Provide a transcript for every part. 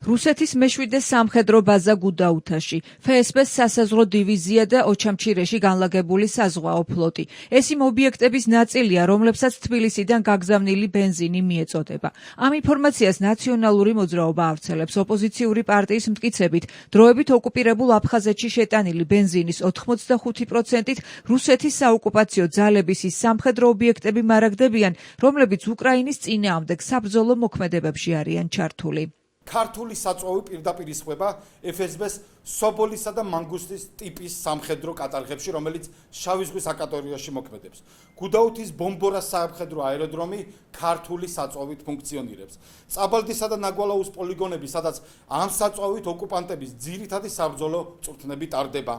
რუსეთის მეშვიდე სამხედრო ბაზა გუდაუთაში, FSB-ს სასაზღვრო დივიზია და ოჩამჩირეში განლაგებული საზღვაო ფლოტი. ეს იმ ობიექტების ნაწილია, რომლებსაც თბილისიდან გაგზავნილი ბენზინი მიეწოდება. ამ ინფორმაციას ნაციონალური მოძრაობა ავრცელებს. ოპოზიციური პარტიის მტკიცებით, დროებით ოკუპირებულ აფხაზეთში შეტანილი ბენზინის 85%-ით რუსეთის საოკუპაციო ძალების ის სამხედრო ობიექტები მარაგდებიან, რომლებიც უკრაინის წინააღმდეგ საბრძოლო მოქმედებებში არიან ჩართული. ქართული საწვავი პირდაპირ ისხება FSB-ს სობოლისა და მანგუსტის ტიპის სამხედრო კატარღებში, რომელიც შავი ზღვის აკატორიაში მოქმედებს. გუდაუთის ბომბორას სამხედრო აეროდრომი ქართული საწვავით ფუნქციონირებს. წაბალდისა და ნაგვალაუს პოლიგონები, სადაც ამ საწვავით ოკუპანტების ძირითადი საბრძოლო წვრთნები ტარდება.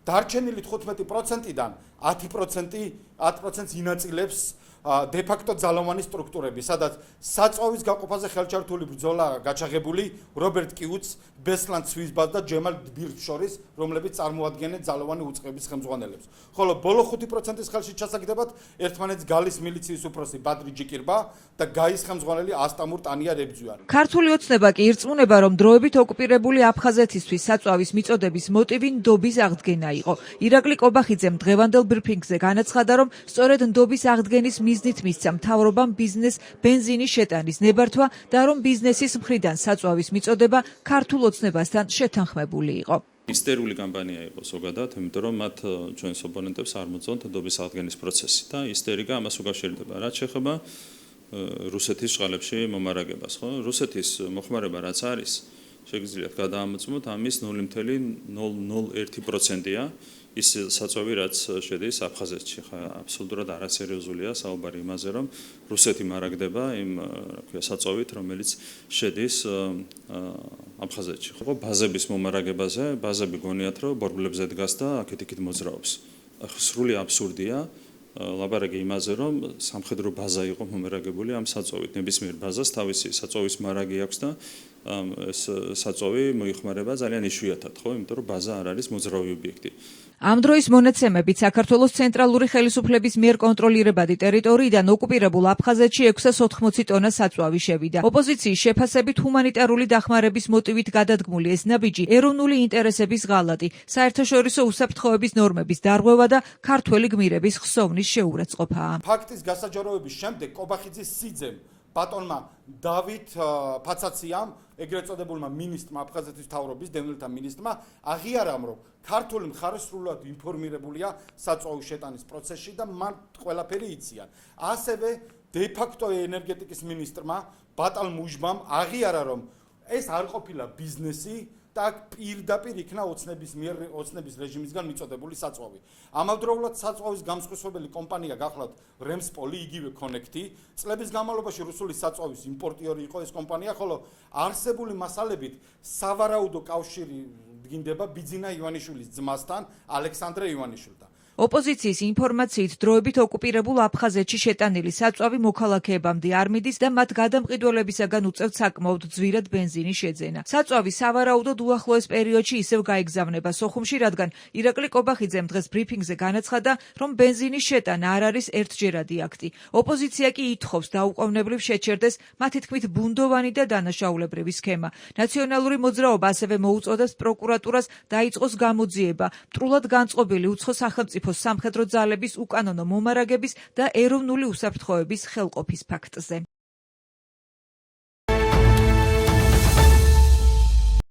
დარჩენილი 15%-დან 10%-ს ინაწილებს დე-ფაქტო ძალოვანი სტრუქტურები, სადაც საწვავის გაყოფაზე ხელჩართული ბრძოლა გაჩაღებული რობერტ კიუც, ბესლან ცვისბად და ჯემალ დბირს შორის, რომლებიც წარმოადგენენ ძალოვანი უწყების ხელმძღვანელებს. ხოლო ბოლო 5%-ის ხელში ჩასაგდებად ერთმანეთს გალის მილიციის უფროსი ბადრი ჯიკირბა და გაის ხელმძღვანელი ასტამურ ტანია რებძვიანი. ქართული ოცნება კი ირწმუნება, რომ დროებით ოკუპირებული აფხაზეთისთვის საწვავის მიწოდების მოტივი ნდობის აღდგენა იყო. ირაკლი კობახიძემ დღევანდელ ბრიფინგზე განაცხადა, რომ სწორედ ნდობის აღდგენის მიზნით მისცა მთავრობამ ბიზნეს ბენზინის შეტანის ნებართვა და რომ ბიზნესის მხრიდან საწვავის მიწოდება ქართულ ოცნებასთან შეთანხმებული იყო. ისტერიული კამპანია იყო ზოგადად, იმიტომ რომ მათ ჩვენს ოპონენტებს არ მოწონთ ნდობის აღდგენის პროცესი და ისტერიკა ამას უკავშირდება. რაც შეეხება რუსეთის წყალებში მომარაგებას, ხო? რუსეთის მოხმარება რაც არის, შეგიძლიათ გადაამოწმოთ, ამის 0.001%-ია ის საწვავი, რაც შედის აფხაზეთში. აბსოლუტურად არასერიოზულია საუბარი იმაზე, რომ რუსეთი მარაგდება იმ საწვავით, რომელიც შედის აფხაზეთში. ხო, ბაზების მომარაგებაზე, ბაზები გონიათ, რომ ბორბლებზე დგას და აქეთ-იქით მოძრაობს. სრული აბსურდია ლაპარაკი იმაზე, რომ სამხედრო ბაზა იყო მომარაგებული ამ საწვავით. ნებისმიერ ბაზას თავისი საწვავის მარაგი აქვს და ეს საწვავი მოიხმარება ძალიან იშვიათად, ხო, იმიტომ რომ ბაზა არ არის მოძრავი ობიექტი. ამ დროის მონაცემებით საქართველოს ცენტრალური ხელისუფლების მიერ კონტროლირებადი ტერიტორიიდან ოკუპირებულ აფხაზეთში 680 ტონა საწვავი შევიდა. ოპოზიციის შეფასებით ჰუმანიტარული დახმარების მოტივით გადადგმული ეს ნაბიჯი ეროვნული ინტერესების ღალატი, საერთაშორისო უსაფრთხოების ნორმების დარღვევა და ქართველი გმირების ხსოვნის შეურაცხყოფაა. ფაქტის გასაჯაროების შემდეგ კობახიძის სიძემ ბატონმა დავით ფაცაციამ, ეგრეთ წოდებულმა მინისტრმა, აფხაზეთის მთავრობის დევნილთა მინისტრმა აღიარამ, რომ ქართული მხარე სრულად ინფორმირებულია საწვავის შეტანის პროცესში და მან ყველაფერი იციან. ასევე დე-ფაქტო ენერგეტიკის მინისტრმა ბატალ მუჟბამ აღიარა, რომ ეს არ ყოფილა ბიზნესი და პირდაპირ იქნა ოცნების რეჟიმისგან მიწოდებული საწვავი. ამავდროულად საწვავის გამსხვილებელი კომპანია გახლავთ რემსპოლი, იგივე კონექტი, წლების განმავლობაში რუსული საწვავის იმპორტიორი იყო ეს კომპანია, ხოლო არსებული მასალებით სავარაუდო კავშირი დგინდება ბიძინა ივანიშვილის ძმასთან, ალექსანდრე ივანიშვილთან. ოპოზიციის ინფორმაციით დროებით ოკუპირებულ აფხაზეთში შეტანილი საწვავი მოქალაქეებამდე არ მიდის და მათ გადამყიდველებისაგან უწევთ საკმაოდ ძვირად ბენზინის შეძენა. საწვავი სავარაუდოდ უახლოეს პერიოდში ისევ გაიგზავნება სოხუმში, რადგან ირაკლი კობახიძემ დღეს ბრიფინგზე განაცხადა, რომ ბენზინის შეტანა არ არის ერთჯერადი აქტი. ოპოზიცია კი ითხოვს დაუყოვნებლივ შეჩერდეს მათი თქმით ბუნდოვანი და დანაშაულებრივი სქემა. ნაციონალური მოძრაობა ასევე მოუწოდებს პროკურატურას დაიწყოს გამოძიება მტრულად განწყობილი უცხო სახელმწიფო სამხედრო ძალების უკანონო მომარაგების და ეროვნული უსაფრთხოების ხელყოფის ფაქტზე.